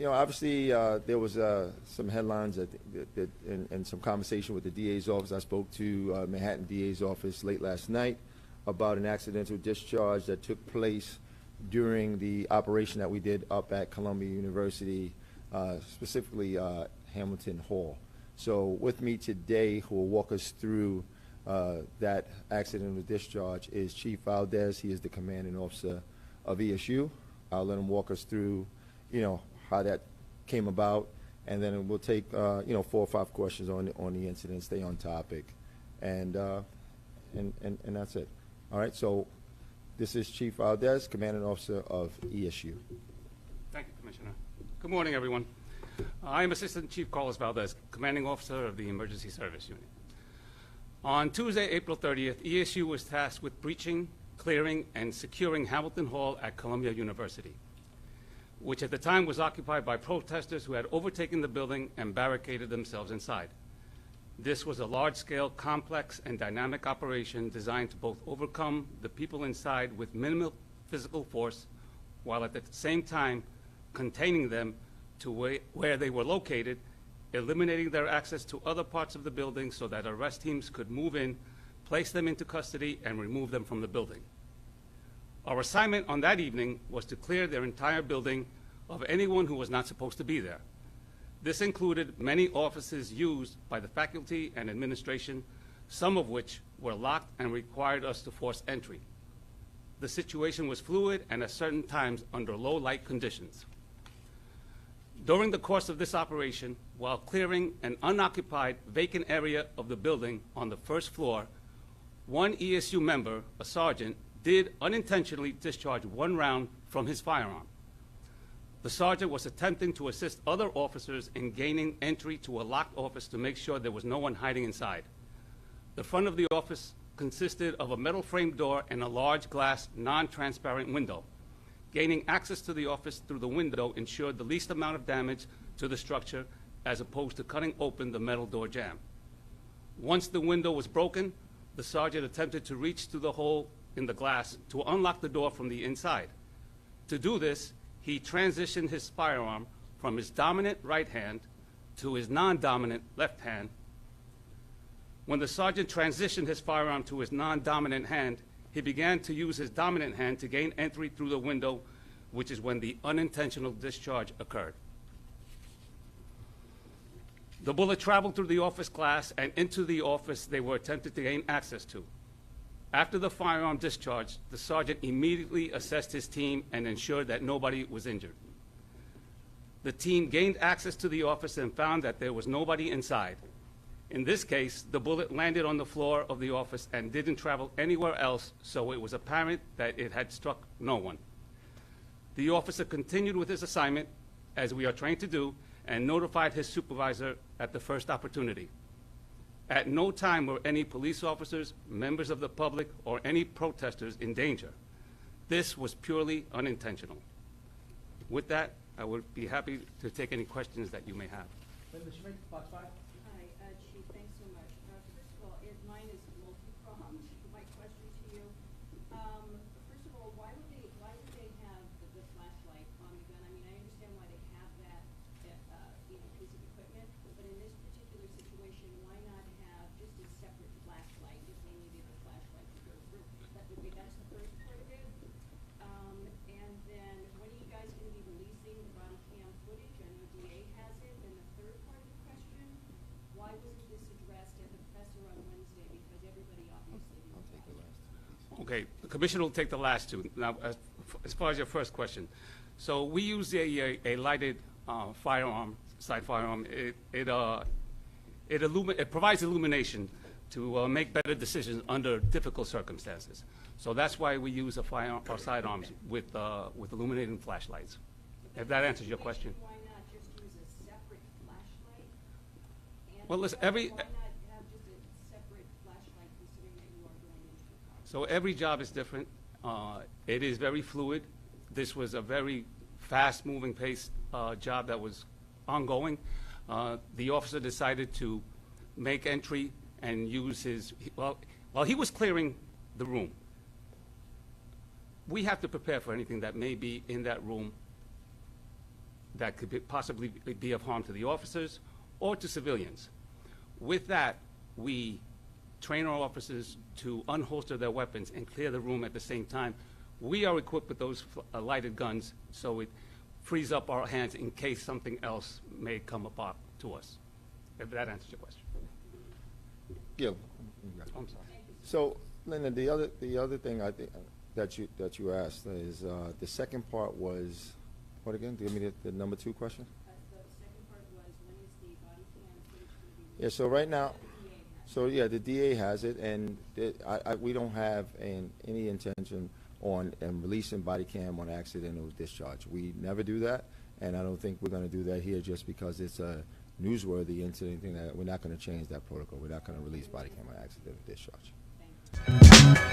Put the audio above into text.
Obviously, there was some headlines and some conversation with the DA's office. I spoke to Manhattan DA's office late last night about an accidental discharge that took place during the operation that we did up at Columbia University, specifically Hamilton Hall. So with me today, who will walk us through that accidental discharge, is Chief Valdez. He is the commanding officer of ESU. I'll let him walk us through, how that came about, and then we'll take 4 or 5 questions on the incident, stay on topic, and that's it. All right. So this is Chief Valdez, commanding officer of ESU. Thank you, Commissioner. Good morning, everyone. I am Assistant Chief Carlos Valdez, commanding officer of the Emergency Service Unit. On Tuesday, April 30th, ESU was tasked with breaching, clearing, and securing Hamilton Hall at Columbia University, which at the time was occupied by protesters who had overtaken the building and barricaded themselves inside. This was a large-scale, complex, and dynamic operation designed to both overcome the people inside with minimal physical force, while at the same time containing them to where they were located, eliminating their access to other parts of the building so that arrest teams could move in, place them into custody, and remove them from the building. Our assignment on that evening was to clear their entire building of anyone who was not supposed to be there. This included many offices used by the faculty and administration, some of which were locked and required us to force entry. The situation was fluid and at certain times under low light conditions. During the course of this operation, while clearing an unoccupied vacant area of the building on the first floor, one ESU member, a sergeant, did unintentionally discharge 1 round from his firearm. The sergeant was attempting to assist other officers in gaining entry to a locked office to make sure there was no one hiding inside. The front of the office consisted of a metal framed door and a large glass, non-transparent window. Gaining access to the office through the window ensured the least amount of damage to the structure as opposed to cutting open the metal door jamb. Once the window was broken, the sergeant attempted to reach through the hole in the glass to unlock the door from the inside. To do this, he transitioned his firearm from his dominant right hand to his non-dominant left hand. When the sergeant transitioned his firearm to his non-dominant hand, he began to use his dominant hand to gain entry through the window, which is when the unintentional discharge occurred. The bullet traveled through the office glass and into the office they were attempted to gain access to. After the firearm discharged, the sergeant immediately assessed his team and ensured that nobody was injured. The team gained access to the office and found that there was nobody inside. In this case, the bullet landed on the floor of the office and didn't travel anywhere else, so it was apparent that it had struck no one. The officer continued with his assignment, as we are trained to do, and notified his supervisor at the first opportunity. At no time were any police officers, members of the public, or any protesters in danger. This was purely unintentional. With that, I would be happy to take any questions that you may have. Linda Schmidt, Box 5. Hi, Chief, thanks so much. First of all, mine is multi-pronged. My question to you. First of all, why would they have the flashlight on the gun? I mean, I understand why they have that piece of equipment, but in this particular situation, why not have just a separate flashlight if they needed a flashlight to go through? That's the first part of it. And then, when are you guys going to be releasing the body cam footage? I know DA has it. And the third part of the question, why wasn't this addressed at the presser on Wednesday? Because everybody obviously knew. I'll take the last two. Okay, the commissioner will take the last two. Now, as far as your first question, so we use a lighted firearm, side firearm. It provides illumination to make better decisions under difficult circumstances. So that's why we use our sidearms with illuminating flashlights. If that answers your question. Why not just use a separate flashlight? Well, listen, why not have just a separate flashlight considering that you are going into the car? So every job is different. It is very fluid. This was a very fast-moving pace job that was ongoing. The officer decided to make entry and use his, while he was clearing the room, we have to prepare for anything that may be in that room that could possibly be of harm to the officers or to civilians. With that, we train our officers to unholster their weapons and clear the room at the same time. We are equipped with those lighted guns, so it frees up our hands in case something else may come up to us. If that answers your question. Yeah. I'm sorry. So, Linda, the other thing I think that you asked is the second part was what again? Give me the number 2 question. The second part was, when is the body cam footage going to be Yeah. So right now, released? so yeah, the DA has it, and we don't have any intention on releasing body cam on accidental discharge. We never do that, and I don't think we're going to do that here just because it's a newsworthy incident. Thing that we're not going to change that protocol. We're not going to release body cam on accidental discharge. Thank you.